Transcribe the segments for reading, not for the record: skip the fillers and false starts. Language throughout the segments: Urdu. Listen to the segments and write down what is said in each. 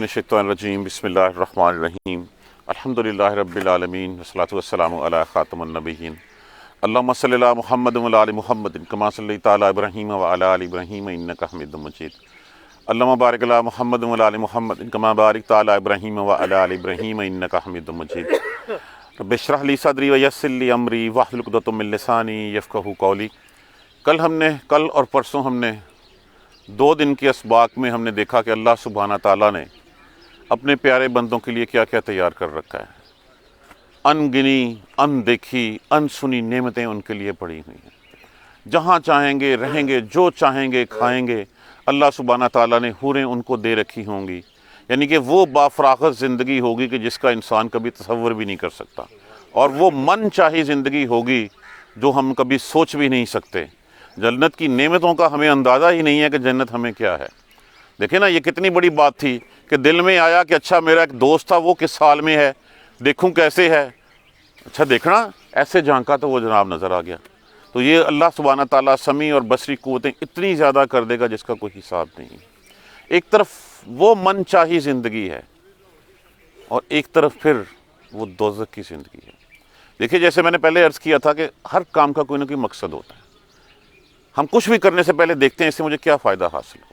من الشیطان الرجیم بسم اللہ الرحمن الرحیم الحمدللہ رب العالمین والصلاة والسلام علی خاتم النبیین اللہم صلی علی محمد وعلی آل محمد کما صلیت علی ابراہیم وعلی آل ابراہیم انک حمید مجید اللہم بارک علی محمد وعلی آل محمد کما بارکت علی ابراہیم وعلی آل ابراہیم انک حمید مجید رب اشرح لی صدری ویسر لی امری واحلل عقدۃ من لسانی یفقہوا قولی۔ کل اور پرسوں ہم نے 2 دن کے اسباق میں ہم نے دیکھا کہ اللہ سبحانہ تعالیٰ نے اپنے پیارے بندوں کے لیے کیا کیا تیار کر رکھا ہے۔ ان گنی، ان دیکھی، ان سنی نعمتیں ان کے لیے پڑی ہوئی ہیں۔ جہاں چاہیں گے رہیں گے، جو چاہیں گے کھائیں گے۔ اللہ سبحانہ تعالیٰ نے حوریں ان کو دے رکھی ہوں گی، یعنی کہ وہ بافراغت زندگی ہوگی کہ جس کا انسان کبھی تصور بھی نہیں کر سکتا، اور وہ من چاہی زندگی ہوگی جو ہم کبھی سوچ بھی نہیں سکتے۔ جنت کی نعمتوں کا ہمیں اندازہ ہی نہیں ہے کہ جنت ہمیں کیا ہے۔ دیکھیں نا، یہ کتنی بڑی بات تھی کہ دل میں آیا کہ اچھا میرا ایک دوست تھا، وہ کس حال میں ہے، دیکھوں کیسے ہے۔ اچھا دیکھنا، ایسے جھانکا تو وہ جناب نظر آ گیا۔ تو یہ اللہ سبحانہ تعالیٰ سمیع اور بصری قوتیں اتنی زیادہ کر دے گا جس کا کوئی حساب نہیں۔ ایک طرف وہ من چاہی زندگی ہے اور ایک طرف پھر وہ دوزخ کی زندگی ہے۔ دیکھیں، جیسے میں نے پہلے عرض کیا تھا کہ ہر کام کا کوئی نہ کوئی مقصد ہوتا ہے۔ ہم کچھ بھی کرنے سے پہلے دیکھتے ہیں اس سے مجھے کیا فائدہ حاصل ہوگا،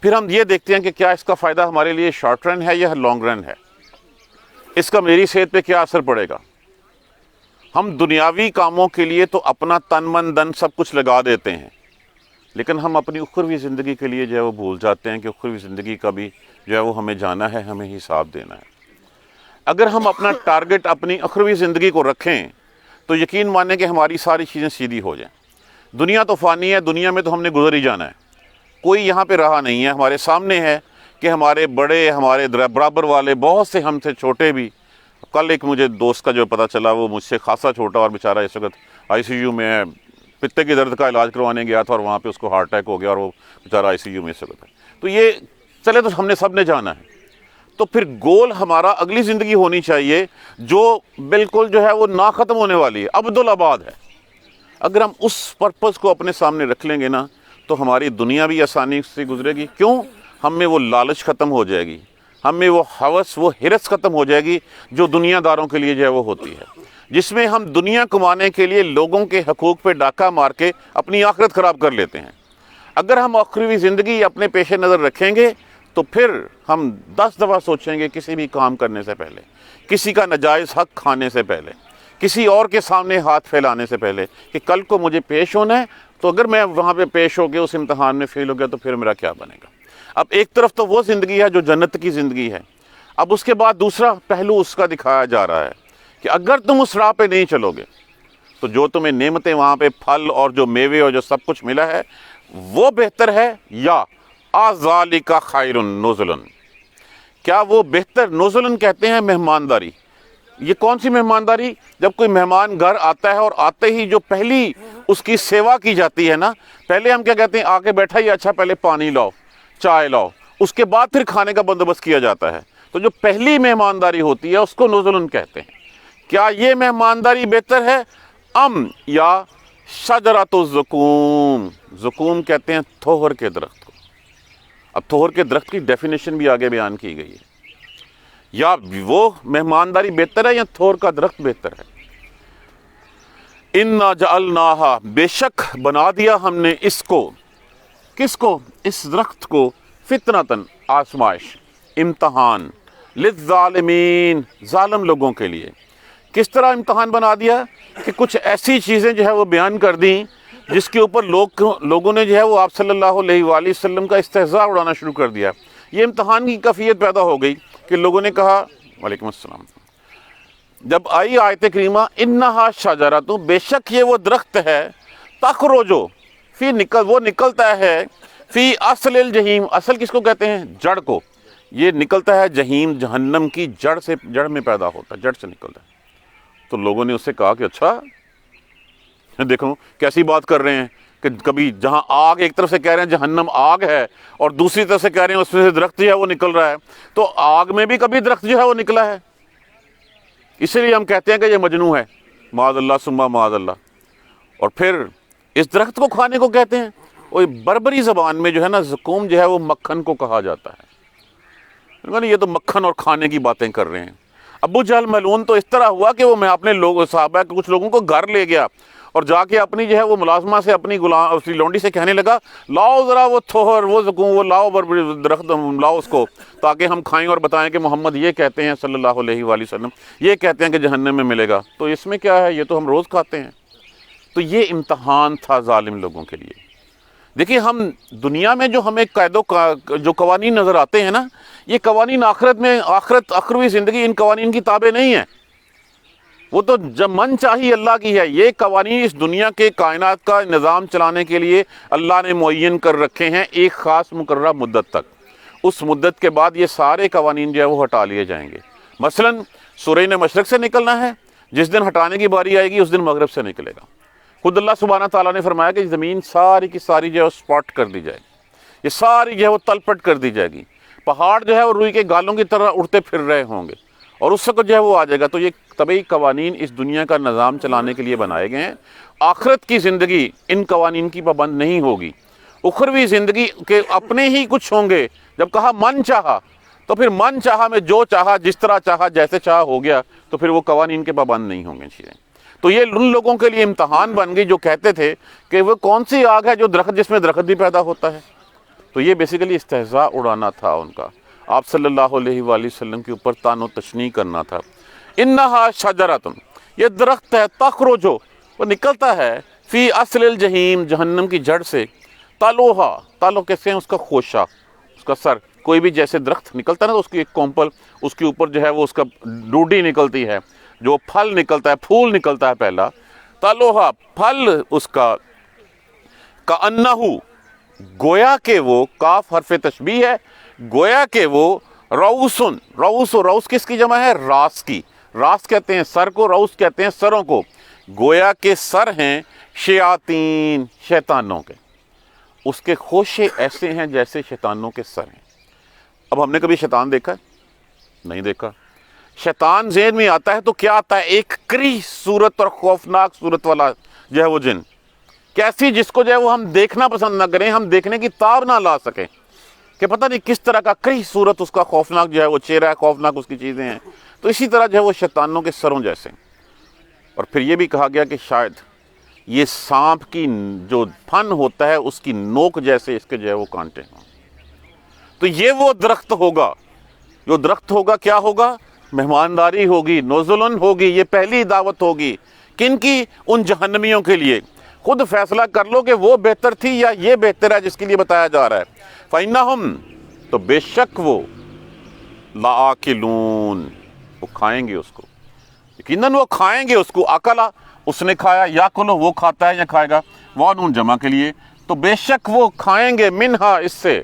پھر ہم یہ دیکھتے ہیں کہ کیا اس کا فائدہ ہمارے لیے شارٹ رن ہے یا لانگ رن ہے، اس کا میری صحت پہ کیا اثر پڑے گا۔ ہم دنیاوی کاموں کے لیے تو اپنا تن من دن سب کچھ لگا دیتے ہیں، لیکن ہم اپنی اخروی زندگی کے لیے جو ہے وہ بھول جاتے ہیں کہ اخروی زندگی کا بھی جو ہے وہ ہمیں جانا ہے، ہمیں حساب دینا ہے۔ اگر ہم اپنا ٹارگٹ اپنی اخروی زندگی کو رکھیں تو یقین مانیں کہ ہماری ساری چیزیں سیدھی ہو جائیں۔ دنیا تو فانی ہے، دنیا میں تو ہم نے گزر ہی جانا ہے، کوئی یہاں پہ رہا نہیں ہے۔ ہمارے سامنے ہے کہ ہمارے بڑے، ہمارے برابر والے، بہت سے ہم سے چھوٹے بھی۔ کل ایک مجھے دوست کا جو پتہ چلا، وہ مجھ سے خاصا چھوٹا اور بیچارہ اس وقت ICU میں ہے، پتے کے درد کا علاج کروانے گیا تھا اور وہاں پہ اس کو ہارٹ اٹیک ہو گیا اور وہ بیچارہ ICU میں اس وقت ہے۔ تو یہ چلے، تو ہم نے سب نے جانا ہے۔ تو پھر گول ہمارا اگلی زندگی ہونی چاہیے جو بالکل جو ہے وہ نہ ختم ہونے والی ہے، ابدالآباد ہے۔ اگر ہم اس پرپز کو اپنے سامنے رکھ لیں گے نا تو ہماری دنیا بھی آسانی سے گزرے گی۔ کیوں؟ ہم میں وہ لالچ ختم ہو جائے گی، ہم میں وہ ہوس، وہ ہرس ختم ہو جائے گی جو دنیا داروں کے لیے جو ہے وہ ہوتی ہے، جس میں ہم دنیا کمانے کے لیے لوگوں کے حقوق پہ ڈاکہ مار کے اپنی آخرت خراب کر لیتے ہیں۔ اگر ہم اخروی زندگی اپنے پیش نظر رکھیں گے تو پھر ہم 10 دفعہ سوچیں گے کسی بھی کام کرنے سے پہلے، کسی کا ناجائز حق کھانے سے پہلے، کسی اور کے سامنے ہاتھ پھیلانے سے پہلے کہ کل کو مجھے پیش ہونا ہے، تو اگر میں وہاں پہ پیش ہو گیا، اس امتحان میں فیل ہو گیا، تو پھر میرا کیا بنے گا۔ اب ایک طرف تو وہ زندگی ہے جو جنت کی زندگی ہے، اب اس کے بعد دوسرا پہلو اس کا دکھایا جا رہا ہے کہ اگر تم اس راہ پہ نہیں چلو گے تو جو تمہیں نعمتیں وہاں پہ پھل اور جو میوے اور جو سب کچھ ملا ہے وہ بہتر ہے یا اذالک خیر نزلا، کیا وہ بہتر؟ نزلا کہتے ہیں مہمانداری۔ یہ کون سی مہمانداری؟ جب کوئی مہمان گھر آتا ہے اور آتے ہی جو پہلی اس کی سیوا کی جاتی ہے نا، پہلے ہم کیا کہتے ہیں، آ کے بیٹھا ہی اچھا پہلے پانی لاؤ، چائے لاؤ، اس کے بعد پھر کھانے کا بندوبست کیا جاتا ہے۔ تو جو پہلی مہمانداری ہوتی ہے اس کو نزلاً کہتے ہیں۔ کیا یہ مہمانداری بہتر ہے ام یا شجرۃ الزقوم؟ زقوم کہتے ہیں تھوہر کے درخت کو۔ اب تھوہر کے درخت کی ڈیفینیشن بھی آگے بیان کی گئی ہے۔ یا وہ مہمانداری بہتر ہے یا تھور کا درخت بہتر ہے؟ اِنَّا جَعَلْنَاهَا، بے شک بنا دیا ہم نے اس کو، کس کو؟ اس درخت کو، فتنةً، آزمائش، امتحان، للظالمین، ظالم لوگوں کے لیے۔ کس طرح امتحان بنا دیا کہ کچھ ایسی چیزیں جو ہے وہ بیان کر دیں جس کے اوپر لوگوں نے جو ہے وہ آپ صلی اللہ علیہ وآلہ وسلم کا استہزاء اڑانا شروع کر دیا۔ یہ امتحان کی کیفیت پیدا ہو گئی کہ لوگوں نے کہا، وعلیکم السلام، جب آئی آیت کریمہ انہا شجرۃ، بے شک یہ وہ درخت ہے، تخرج فی، وہ نکلتا ہے، فی اصل الجحیم، اصل کس کو کہتے ہیں؟ جڑ کو۔ یہ نکلتا ہے جہیم، جہنم کی جڑ سے، جڑ میں پیدا ہوتا ہے، جڑ سے نکلتا ہے۔ تو لوگوں نے اس سے کہا کہ اچھا دیکھو کیسی بات کر رہے ہیں کہ کبھی جہاں آگ، ایک طرف سے کہہ رہے ہیں جہنم آگ ہے اور دوسری طرف سے کہہ رہے ہیں اس میں سے درخت جو ہے وہ نکل رہا ہے، تو آگ میں بھی کبھی درخت جو ہے وہ نکلا ہے؟ اسی لیے ہم کہتے ہیں کہ یہ مجنون ہے، معاذ اللہ ثم معاذ اللہ۔ اور پھر اس درخت کو کھانے کو کہتے ہیں، وہ بربری زبان میں جو ہے نا، زقوم جو ہے وہ مکھن کو کہا جاتا ہے۔ یہ تو مکھن اور کھانے کی باتیں کر رہے ہیں۔ ابو جہل ملعون تو اس طرح ہوا کہ وہ میں اپنے لوگ صحابہ کے کچھ لوگوں کو گھر لے گیا اور جا کے اپنی جو ہے وہ ملازمہ سے اپنی غلام اس لونڈی سے کہنے لگا لاؤ ذرا وہ تھوہر وہ زکوم وہ لاؤ درخت لاؤ اس کو تاکہ ہم کھائیں اور بتائیں کہ محمد یہ کہتے ہیں صلی اللہ علیہ وآلہ وسلم یہ کہتے ہیں کہ جہنم میں ملے گا، تو اس میں کیا ہے، یہ تو ہم روز کھاتے ہیں۔ تو یہ امتحان تھا ظالم لوگوں کے لیے۔ دیکھیے ہم دنیا میں جو ہمیں جو قوانین نظر آتے ہیں نا، یہ قوانین آخروی زندگی ان قوانین کی تابع نہیں ہے، وہ تو جب من چاہی اللہ کی ہے۔ یہ قوانین اس دنیا کے کائنات کا نظام چلانے کے لیے اللہ نے معین کر رکھے ہیں ایک خاص مقررہ مدت تک۔ اس مدت کے بعد یہ سارے قوانین جو ہے وہ ہٹا لیے جائیں گے۔ مثلا سورج نے مشرق سے نکلنا ہے، جس دن ہٹانے کی باری آئے گی اس دن مغرب سے نکلے گا۔ خود اللہ سبحانہ تعالیٰ نے فرمایا کہ زمین ساری کی ساری جو ہے سپاٹ کر دی جائے گی، یہ ساری جو ہے وہ تلپٹ کر دی جائے گی، پہاڑ جو ہے وہ روئی کے گالوں کی طرح اڑتے پھر رہے ہوں گے، اور اس وقت جو ہے وہ آ جائے گا۔ تو یہ طبعی قوانین اس دنیا کا نظام چلانے کے لیے بنائے گئے ہیں۔ آخرت کی زندگی ان قوانین کی پابند نہیں ہوگی۔ اخروی زندگی کے اپنے ہی کچھ ہوں گے۔ جب کہا من چاہا تو پھر من چاہا میں جو چاہا جس طرح چاہا جیسے چاہا ہو گیا، تو پھر وہ قوانین کے پابند نہیں ہوں گے چیزیں۔ تو یہ ان لوگوں کے لیے امتحان بن گئی جو کہتے تھے کہ وہ کون سی آگ ہے جو درخت جس میں درخت بھی پیدا ہوتا ہے۔ تو یہ بیسیکلی استہزاء اڑانا تھا ان کا، آپ صلی اللہ علیہ وآلہ وسلم کے اوپر طعن و تشنیع کرنا تھا۔ انہا شجرۃ، یہ درخت ہے، تخرج، وہ نکلتا ہے، فی اصل الجحیم، جہنم کی جڑ سے، تالوہا، تالو کیسے ہیں، اس کا خوشہ، اس کا سر، کوئی بھی جیسے درخت نکلتا ہے نا تو اس کی ایک کومپل، اس کے اوپر جو ہے وہ اس کا ڈوڈی نکلتی ہے، جو پھل نکلتا ہے، پھول نکلتا ہے پہلا، تالوہا، پھل اس کا، کأنہو، گویا کہ وہ، کاف حرف تشبیہ ہے، گویا کہ وہ، روسن، روس کس کی جمع ہے، راس کی، راس کہتے ہیں سر کو، روس کہتے ہیں سروں کو، گویا کہ سر ہیں شیاطین، شیطانوں کے، اس کے خوشے ایسے ہیں جیسے شیطانوں کے سر ہیں۔ اب ہم نے کبھی شیطان دیکھا ہے؟ نہیں دیکھا۔ شیطان ذہن میں آتا ہے تو کیا آتا ہے، ایک کریہ صورت اور خوفناک صورت والا جو ہے وہ جن، کیسی جس کو جو ہے وہ ہم دیکھنا پسند نہ کریں، ہم دیکھنے کی تاب نہ لا سکیں، کہ پتہ نہیں کس طرح کا کریہ صورت اس کا خوفناک جو ہے وہ چہرہ ہے، خوفناک اس کی چیزیں ہیں۔ تو اسی طرح جو ہے وہ شیطانوں کے سروں جیسے۔ اور پھر یہ بھی کہا گیا کہ شاید یہ سانپ کی جو پھن ہوتا ہے اس کی نوک جیسے اس کے جو ہے وہ کانٹے ہوں۔ تو یہ وہ درخت ہوگا، جو درخت ہوگا کیا ہوگا، مہمانداری ہوگی، نزلن ہوگی، یہ پہلی دعوت ہوگی، کن کی، ان جہنمیوں کے لیے۔ خود فیصلہ کر لو کہ وہ بہتر تھی یا یہ بہتر ہے جس کے لیے بتایا جا رہا ہے۔ فَإِنَّهُمْ، تو بے شک وہ، لَآكِلُونَ، وہ کھائیں گے اس کو، یقیناً وہ کھائیں گے اس کو، اکلا اس نے کھایا، یا کلو وہ کھاتا ہے یا کھائے گا، وانون جمع کے لیے، تو بے شک وہ کھائیں گے، منہا اس سے،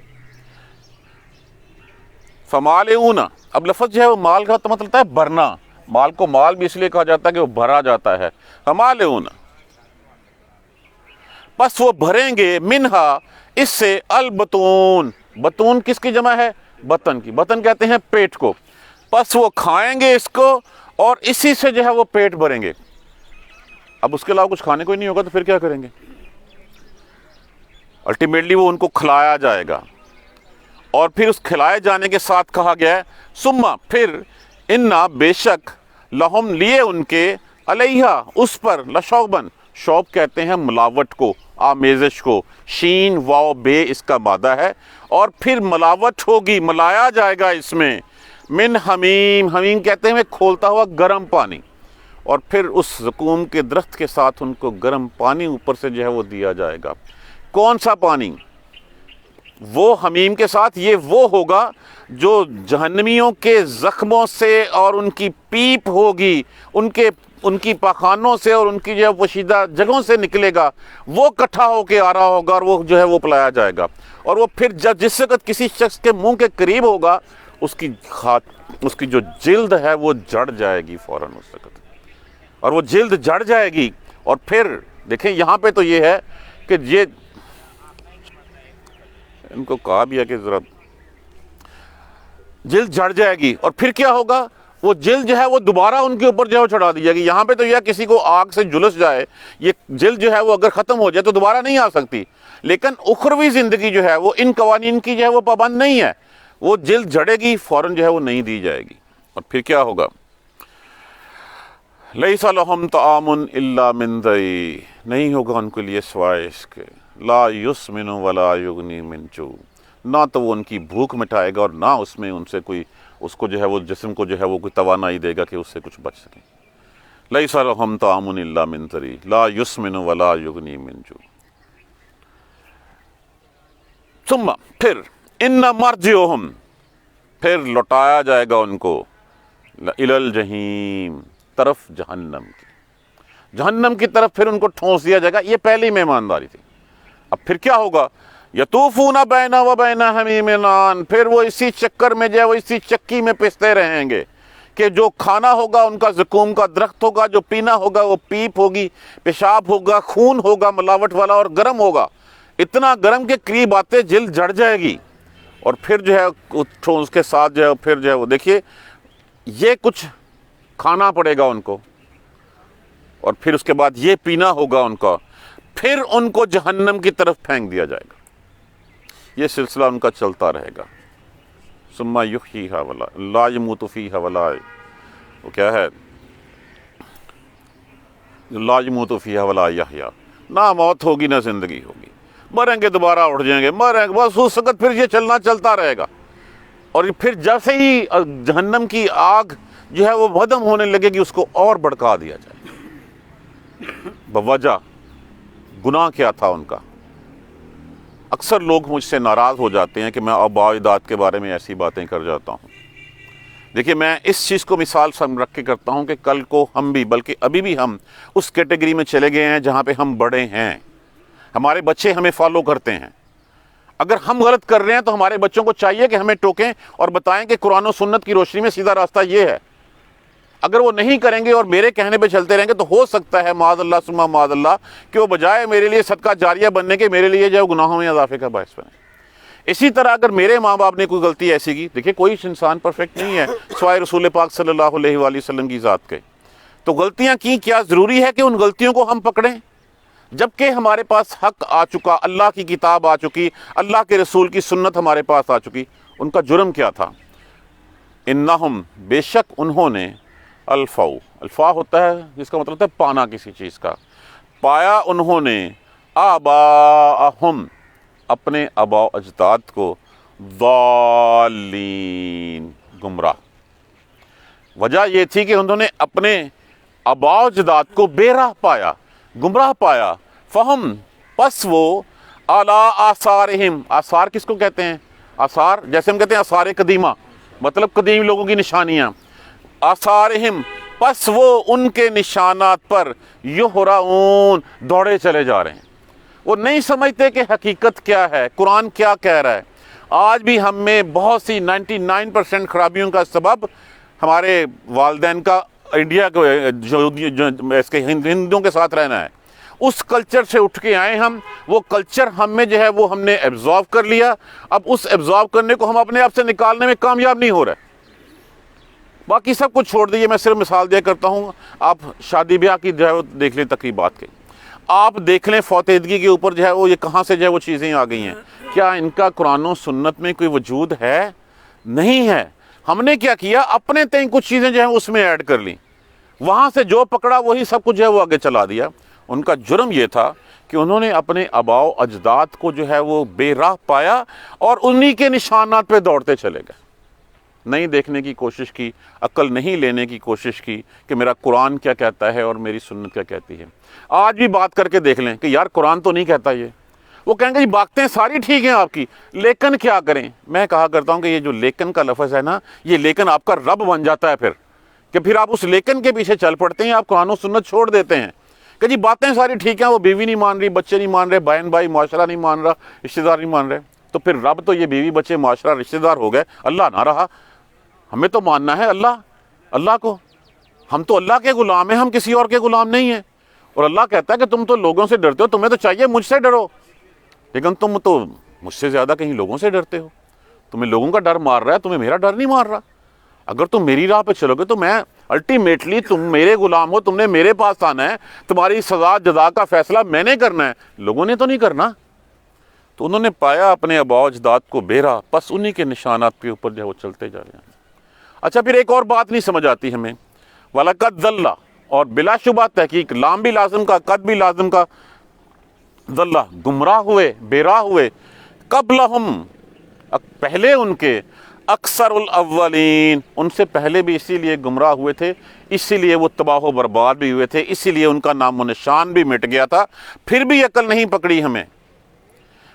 فمالئون، اب لفظ جو ہے وہ مال کا تو مطلب ہے بھرنا، مال کو مال بھی اس لیے کہا جاتا ہے کہ وہ بھرا جاتا ہے، فمالئون، پس وہ بھریں گے، منہا اس سے، البطون، بطون کس کی جمع ہے، بطن کی، بطن کہتے ہیں پیٹ کو، پس وہ کھائیں گے اس کو اور اسی سے جو ہے وہ پیٹ بھریں گے۔ اب اس کے علاوہ کچھ کھانے کو ہی نہیں ہوگا تو پھر کیا کریں گے؟ الٹیمیٹلی وہ ان کو کھلایا جائے گا، اور پھر اس کھلائے جانے کے ساتھ کہا گیا ہے، ثم پھر، انا بے شک، لہم لیے ان کے، علیہا اس پر، لشوبن، شوب کہتے ہیں ملاوٹ کو، آمیزش کو، شین واو بے اس کا مادہ ہے، اور پھر ملاوٹ ہوگی، ملایا جائے گا اس میں، من حمیم، حمیم کہتے ہیں کھولتا ہوا گرم پانی، اور پھر اس زقوم کے درخت کے ساتھ ان کو گرم پانی اوپر سے جو ہے وہ دیا جائے گا۔ کون سا پانی؟ وہ حمیم کے ساتھ یہ وہ ہوگا جو جہنمیوں کے زخموں سے اور ان کی پیپ ہوگی، ان کی پاخانوں سے اور ان کی جو ہے پوشیدہ جگہوں سے نکلے گا، وہ کٹھا ہو کے آ رہا ہوگا، اور وہ جو ہے وہ پلایا جائے گا، اور وہ پھر جس وقت کسی شخص کے منہ کے قریب ہوگا اس کی جو جلد ہے وہ جڑ جائے گی فوراً اس وقت، اور وہ جلد جڑ جائے گی، اور پھر دیکھیں یہاں پہ تو یہ ہے کہ یہ ان کو کہا بھی ہے کہ ذرا جلد جڑ جائے گی، اور پھر کیا ہوگا، وہ جلد جو ہے وہ دوبارہ ان کے اوپر جو ہے وہ چڑھا دی جائے گی۔ یہاں پہ تو یہ کسی کو آگ سے جلس جائے، یہ جلد جو ہے وہ اگر ختم ہو جائے تو دوبارہ نہیں آ سکتی، لیکن اخروی زندگی جو ہے وہ ان قوانین کی جو ہے وہ پابند نہیں ہے، وہ جلد جھڑے گی، فوراً جو ہے وہ نہیں دی جائے گی۔ اور پھر کیا ہوگا؟ لیس لہم طعام الا من ضریع، نہیں ہوگا ان کے لیے سوائے اس کے، لا یسمن ولا یغنی من جوع، نہ تو وہ ان کی بھوک مٹائے گا اور نہ اس میں ان سے کوئی، اس کو جو ہے وہ جسم کو جو ہے وہ کوئی توانائی دے گا کہ اس سے کچھ بچ سکے۔ لیس لہم طعام الا من ضریع لا یسمن ولا یغنی من جوع۔ ثم پھر ان مرجعہم، پھر لوٹایا جائے گا ان کو، الی الجحیم، طرف جہنم کی، جہنم کی طرف پھر ان کو ٹھونس دیا جائے گا۔ یہ پہلی مہمانداری تھی۔ اب پھر کیا ہوگا؟ یطوفون بین و بین حمیم آن، پھر وہ اسی چکر میں جو ہے وہ اسی چکی میں پستے رہیں گے کہ جو کھانا ہوگا ان کا زقوم کا درخت ہوگا، جو پینا ہوگا وہ پیپ ہوگی، پیشاب ہوگا، خون ہوگا ملاوٹ والا، اور گرم ہوگا، اتنا گرم کہ قریب آتے جلد جڑ جائے گی۔ اور پھر جو ہے اس کے ساتھ جو ہے پھر جو ہے وہ دیکھیے یہ کچھ کھانا پڑے گا ان کو، اور پھر اس کے بعد یہ پینا ہوگا ان کا، پھر ان کو جہنم کی طرف پھینک دیا جائے گا۔ یہ سلسلہ ان کا چلتا رہے گا۔ ثم یحییھا ولا لا یموت فیھا ولا، وہ کیا ہے؟ لا یموت فیھا ولا یحییٰ، نہ موت ہوگی نہ زندگی ہوگی، مریں گے دوبارہ اٹھ جائیں گے، مریں گے، بس اس وقت پھر یہ چلنا چلتا رہے گا۔ اور پھر جیسے ہی جہنم کی آگ جو ہے وہ ختم ہونے لگے گی، اس کو اور بھڑکا دیا جائے گا۔ بوجہ گناہ کیا تھا ان کا؟ اکثر لوگ مجھ سے ناراض ہو جاتے ہیں کہ میں آباء و اجداد کے بارے میں ایسی باتیں کر جاتا ہوں۔ دیکھیے میں اس چیز کو مثال سم رکھ کے کرتا ہوں کہ کل کو ہم بھی، بلکہ ابھی بھی ہم اس کیٹیگری میں چلے گئے ہیں جہاں پہ ہم بڑے ہیں، ہمارے بچے ہمیں فالو کرتے ہیں۔ اگر ہم غلط کر رہے ہیں تو ہمارے بچوں کو چاہیے کہ ہمیں ٹوکیں اور بتائیں کہ قرآن و سنت کی روشنی میں سیدھا راستہ یہ ہے۔ اگر وہ نہیں کریں گے اور میرے کہنے پہ چلتے رہیں گے تو ہو سکتا ہے معاذ اللہ ثم معاذ اللہ کہ وہ بجائے میرے لیے صدقہ جاریہ بننے کے میرے لیے جو ہے گناہوں میں اضافے کا باعث بنے۔ اسی طرح اگر میرے ماں باپ نے کوئی غلطی ایسی کی، دیکھیں کوئی انسان پرفیکٹ نہیں ہے سوائے رسول پاک صلی اللہ علیہ وآلہ وسلم کی ذات کے، تو غلطیاں کی، کیا ضروری ہے کہ ان غلطیوں کو ہم پکڑیں؟ جبکہ ہمارے پاس حق آ چکا، اللہ کی کتاب آ چکی، اللہ کے رسول کی سنت ہمارے پاس آ چکی، ان کا جرم کیا تھا؟ انہم، بے شک انہوں نے، الفاؤ، الفا ہوتا ہے جس کا مطلب ہوتا ہے پانا کسی چیز کا، پایا انہوں نے، آباءہم، اپنے آباء و اجداد کو، ضالین، گمراہ۔ وجہ یہ تھی کہ انہوں نے اپنے آباء و اجداد کو بے راہ پایا، گمراہ پایا، فہم، پس وہ، علی آثارہم، آثار کس کو کہتے ہیں؟ آثار جیسے ہم کہتے ہیں آثار قدیمہ، مطلب قدیم لوگوں کی نشانیاں، آثارہم، پس وہ ان کے نشانات پر یہرعون، دوڑے چلے جا رہے ہیں۔ وہ نہیں سمجھتے کہ حقیقت کیا ہے، قرآن کیا کہہ رہا ہے۔ آج بھی ہم میں بہت سی 99% خرابیوں کا سبب ہمارے والدین کا انڈیا کو اس کے ہندوؤں کے ساتھ رہنا ہے۔ اس کلچر سے اٹھ کے آئے ہم، وہ کلچر ہم میں جو ہے وہ ہم نے ایبزارو کر لیا، اب اس ایبزارو کرنے کو ہم اپنے آپ سے نکالنے میں کامیاب نہیں ہو رہے۔ باقی سب کچھ چھوڑ دیجیے، میں صرف مثال دیا کرتا ہوں، آپ شادی بیاہ کی جو ہے وہ دیکھ لیں تقریبات کے، آپ دیکھ لیں فوتیدگی کے اوپر جو ہے وہ یہ کہاں سے جو ہے وہ چیزیں آ گئی ہیں۔ کیا ان کا قرآن و سنت میں کوئی وجود ہے؟ نہیں ہے۔ ہم نے کیا کیا؟ اپنے تئیں کچھ چیزیں جو ہیں اس میں ایڈ کر لیں، وہاں سے جو پکڑا وہی سب کچھ جو ہے وہ آگے چلا دیا۔ ان کا جرم یہ تھا کہ انہوں نے اپنے آباء و اجداد کو جو ہے وہ بے راہ پایا اور انہی کے نشانات پہ دوڑتے چلے گئے، نہیں دیکھنے کی کوشش کی، عقل نہیں لینے کی کوشش کی کہ میرا قرآن کیا کہتا ہے اور میری سنت کیا کہتی ہے۔ آج بھی بات کر کے دیکھ لیں کہ یار قرآن تو نہیں کہتا یہ، وہ کہیں گے جی باتیں ساری ٹھیک ہیں آپ کی، لیکن کیا کریں؟ میں کہا کرتا ہوں کہ یہ جو لیکن کا لفظ ہے نا، یہ لیکن آپ کا رب بن جاتا ہے پھر، کہ پھر آپ اس لیکن کے پیچھے چل پڑتے ہیں، آپ قرآن و سنت چھوڑ دیتے ہیں کہ جی باتیں ساری ٹھیک ہیں، وہ بیوی نہیں مان رہی، بچے نہیں مان رہے، بہن بھائی معاشرہ نہیں مان رہا، رشتہ دار نہیں مان رہے، تو پھر رب تو یہ بیوی بچے معاشرہ رشتہ دار ہو گئے، اللہ نہ رہا۔ ہمیں تو ماننا ہے اللہ کو، ہم تو اللہ کے غلام ہیں، ہم کسی اور کے غلام نہیں ہیں۔ اور اللہ کہتا ہے کہ تم تو لوگوں سے ڈرتے ہو، تمہیں تو چاہیے مجھ سے ڈرو، لیکن تم تو مجھ سے زیادہ کہیں لوگوں سے ڈرتے ہو، تمہیں لوگوں کا ڈر مار رہا ہے، تمہیں میرا ڈر نہیں مار رہا۔ اگر تم میری راہ پہ چلو گے تو میں الٹیمیٹلی، تم میرے غلام ہو، تم نے میرے پاس آنا ہے، تمہاری سزا جزا کا فیصلہ میں نے کرنا ہے، لوگوں نے تو نہیں کرنا۔ تو انہوں نے پایا اپنے آباء و اجداد کو بیرا، پس انہی کے نشانات کے اوپر جو ہے وہ چلتے جا رہے ہیں۔ اچھا پھر ایک اور بات نہیں سمجھ آتی ہمیں، وَلَقَدْ ضَلَّ، اور بلا شبہ تحقیق، لام بھی لازم کا، قد بھی لازم کا، ضلّ گمراہ ہوئے، بیراہ ہوئے، قبلہم پہلے ان کے، اکثر الاولین ان سے پہلے بھی اسی لیے گمراہ ہوئے تھے، اسی لیے وہ تباہ و برباد بھی ہوئے تھے، اسی لیے ان کا نام و نشان بھی مٹ گیا تھا، پھر بھی عقل نہیں پکڑی ہمیں۔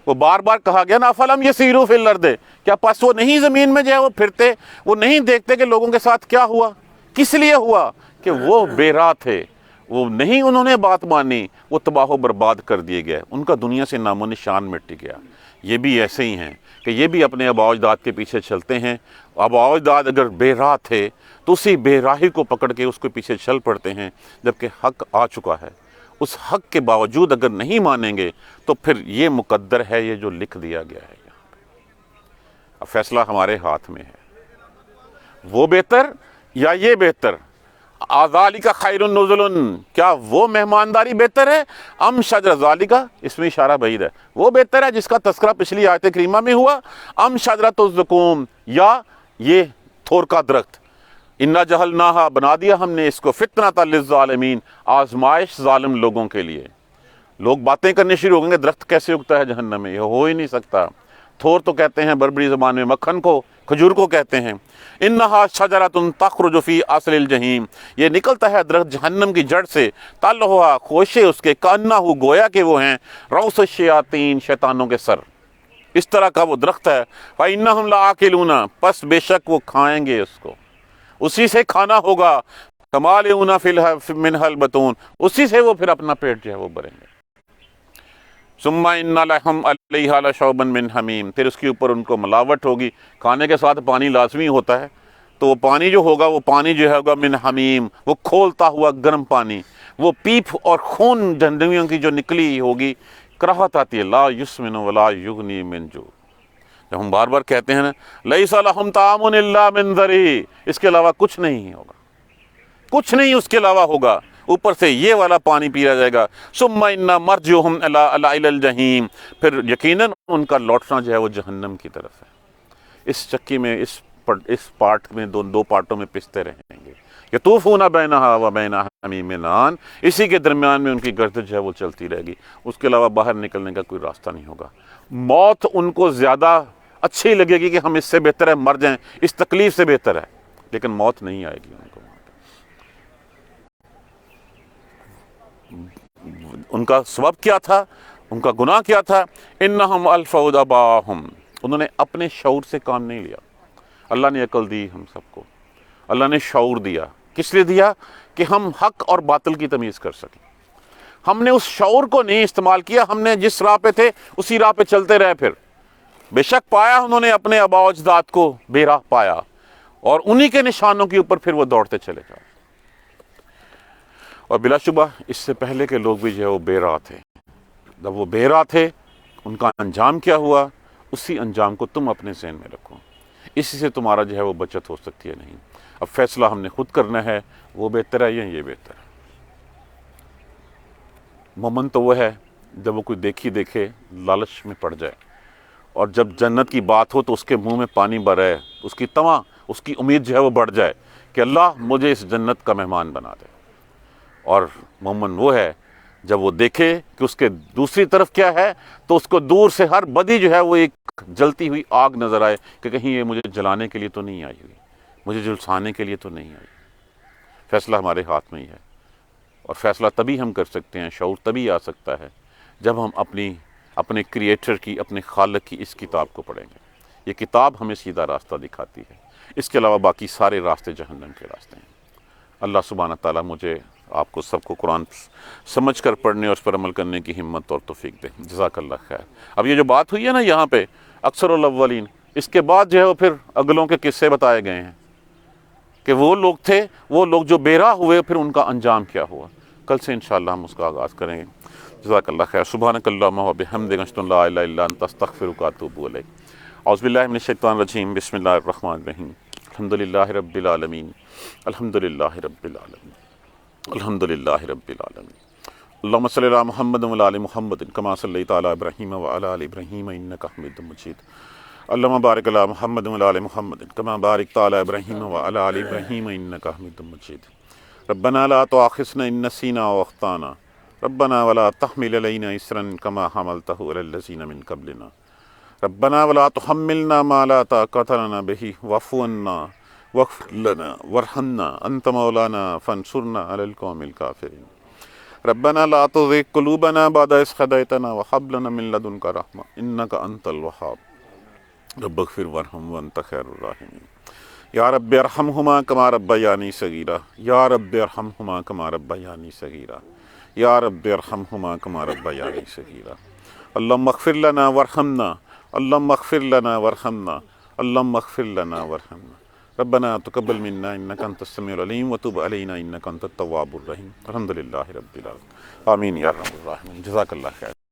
وہ بار بار کہا گیا نا افلم یسیروا فی الارض، کیا پس وہ نہیں زمین میں جو ہے وہ پھرتے، وہ نہیں دیکھتے کہ لوگوں کے ساتھ کیا ہوا، کس لیے ہوا، کہ وہ بے راہ تھے، وہ نہیں انہوں نے بات مانی، وہ تباہ و برباد کر دیے گئے، ان کا دنیا سے نام و نشان مٹ گیا۔ یہ بھی ایسے ہی ہیں کہ یہ بھی اپنے آباء و اجداد کے پیچھے چلتے ہیں۔ آباء و اجداد اگر بے راہ تھے تو اسی بے راہی کو پکڑ کے اس کے پیچھے چل پڑتے ہیں، جبکہ حق آ چکا ہے۔ اس حق کے باوجود اگر نہیں مانیں گے تو پھر یہ مقدر ہے، یہ جو لکھ دیا گیا ہے یہاں پہ۔ اب فیصلہ ہمارے ہاتھ میں ہے، وہ بہتر یا یہ بہتر؟ ذالک خیر نزل، کیا وہ مہمانداری بہتر ہے؟ ام شجر ذالک، اس میں اشارہ بعید ہے، وہ بہتر ہے جس کا تذکرہ پچھلی آیت کریمہ میں ہوا، ام شجرۃ الزقوم، یا یہ تھور کا درخت، انا جہلناہا، بنا دیا ہم نے اس کو، فتنۃ للظالمین، آزمائش ظالم لوگوں کے لیے۔ لوگ باتیں کرنے شروع ہو گئے، درخت کیسے اگتا ہے جہنم میں، یہ ہو ہی نہیں سکتا۔ تھور تو کہتے ہیں بربری زبان میں مکھن کو، کھجور کو کہتے ہیں۔ انہا شجرۃ تخرج فی اصل الجحیم، یہ نکلتا ہے درخت جہنم کی جڑ سے، طلعھا، خوشے اس کے، کانہ، گویا کہ وہ ہیں رؤوس الشیاطین، شیطانوں کے سر، اس طرح کا وہ درخت ہے۔ فإنہم لآکلون، پس بے شک وہ کھائیں گے اس کو، اسی سے کھانا ہوگا، کمالئون منہ البطون، اسی سے وہ پھر اپنا پیٹ جو ہے وہ بھریں گے۔ ثم ان لہم علیہا لشوبا من حمیم، پھر اس کے اوپر ان کو ملاوٹ ہوگی، کھانے کے ساتھ پانی لازمی ہوتا ہے، تو وہ پانی جو ہوگا، وہ پانی جو ہوگا من حمیم، وہ کھولتا ہوا گرم پانی، وہ پیپ اور خون جہنمیوں کی جو نکلی ہوگی، کراہت آتی ہے، لا یسمن ولا یغنی من جوع۔ جب ہم بار بار کہتے ہیں نا لیس لہم طعام الا من ضریع، اس کے علاوہ کچھ نہیں ہوگا، کچھ نہیں اس کے علاوہ ہوگا، اوپر سے یہ والا پانی پیا جائے گا۔ ثم ان مرجعہم الی الجحیم، پھر یقیناً ان کا لوٹنا جو ہے وہ جہنم کی طرف ہے۔ اس چکی میں، اس پارٹ میں، دو پارٹوں میں پستے رہیں گے، یطوفون بینہا و بین حمیم آن، اسی کے درمیان میں ان کی گردش جو ہے وہ چلتی رہے گی، اس کے علاوہ باہر نکلنے کا کوئی راستہ نہیں ہوگا۔ موت ان کو زیادہ اچھی لگے گی کہ ہم اس سے بہتر ہے مر جائیں، اس تکلیف سے بہتر ہے، لیکن موت نہیں آئے گی ان کو۔ ان کا سبب کیا تھا، ان کا گناہ کیا تھا؟ انہم الفوا آباءہم، انہوں نے اپنے شعور سے کام نہیں لیا۔ اللہ نے عقل دی ہم سب کو، اللہ نے شعور دیا، کس لیے دیا؟ کہ ہم حق اور باطل کی تمیز کر سکیں۔ ہم نے اس شعور کو نہیں استعمال کیا، ہم نے جس راہ پہ تھے اسی راہ پہ چلتے رہے۔ پھر بے شک پایا انہوں نے اپنے آباء و اجداد کو بے راہ پایا، اور انہی کے نشانوں کے اوپر پھر وہ دوڑتے چلے جائے۔ اور بلا شبہ اس سے پہلے کے لوگ بھی جو ہے وہ بے راہ تھے۔ جب وہ بے راہ تھے، ان کا انجام کیا ہوا، اسی انجام کو تم اپنے ذہن میں رکھو، اسی سے تمہارا جو ہے وہ بچت ہو سکتی ہے۔ نہیں، اب فیصلہ ہم نے خود کرنا ہے، وہ بہتر ہے یا یہ بہتر ہے۔ مومن تو وہ ہے جب وہ کوئی دیکھے لالچ میں پڑ جائے، اور جب جنت کی بات ہو تو اس کے منہ میں پانی برے، اس کی تمع، اس کی امید جو ہے وہ بڑھ جائے کہ اللہ مجھے اس جنت کا مہمان بنا دے۔ اور مومن وہ ہے جب وہ دیکھے کہ اس کے دوسری طرف کیا ہے تو اس کو دور سے ہر بدی جو ہے وہ ایک جلتی ہوئی آگ نظر آئے کہ کہیں یہ مجھے جلانے کے لیے تو نہیں آئی ہوئی، مجھے جلسانے کے لیے تو نہیں آئی۔ فیصلہ ہمارے ہاتھ میں ہی ہے، اور فیصلہ تبھی ہم کر سکتے ہیں، شعور تبھی آ سکتا ہے جب ہم اپنے کریٹر کی، اپنے خالق کی اس کتاب کو پڑھیں گے۔ یہ کتاب ہمیں سیدھا راستہ دکھاتی ہے، اس کے علاوہ باقی سارے راستے جہنم کے راستے ہیں۔ اللہ سبحانہ تعالیٰ مجھے، آپ کو سب کو قرآن سمجھ کر پڑھنے اور اس پر عمل کرنے کی ہمت اور توفیق دے۔ جزاک اللہ خیر۔ اب یہ جو بات ہوئی ہے نا یہاں پہ اکثر الاولین، اس کے بعد جو ہے وہ پھر اگلوں کے قصے بتائے گئے ہیں کہ وہ لوگ تھے، وہ لوگ جو بے راہ ہوئے، پھر ان کا انجام کیا ہوا۔ کل سے انشاءاللہ ہم اس کا آغاز کریں گے۔ جزاک اللہ خیر۔ سبحانک اللہم و بحمدک، اشہد ان لا الہ الا انت، استغفرک و اتوب الیک۔ اعوذ باللہ من الشیطان الرجیم، بسم اللہ الرحمن الرحیم۔ الحمدللہ رب العالمین، الحمدللہ رب العالمین، الحمدللہ رب العالمین، اللهم صل على محمد وعلى آل محمد كما صليت على إبراهيم وعلى آل إبراهيم إنك حميد مجيد. اللهم بارك على محمد وعلى آل محمد كما باركت على إبراهيم وعلى آل إبراهيم إنك حميد مجيد. ربنا لا تؤاخذنا إن نسينا وأخطأنا ربنا ولا تحمل علينا إصرا كما حملته على الذين من قبلنا ربنا ولا تحملنا ما لا طاقة لنا به واعف عنا واغفر لنا وارحمنا أنت مولانا فانصرنا على القوم الكافرين. ربنا لا تزغ قلوبنا بعد إذ هديتنا وهب لنا من لدنك رحمة إنك أنت الوهاب. رب اغفر وارحم وأنت خير الراحمين. یا رب ارحمہما کما ربیانی صغیرا یا رب ارحمہما کما ربیانی صغیرا یا رب ارحمہما کما ربیانی صغیرا. اللہم اغفر لنا وارحمنا اللہم اغفر لنا وارحمنا اللہم اغفر لنا وارحمنا. ربنا تقبل منا انک انت السمیع العلیم وتب علینا انک انت التواب الرحیم. الحمدللہ رب العالمین. آمین یا رب الراحمین. جزاک اللہ خیر.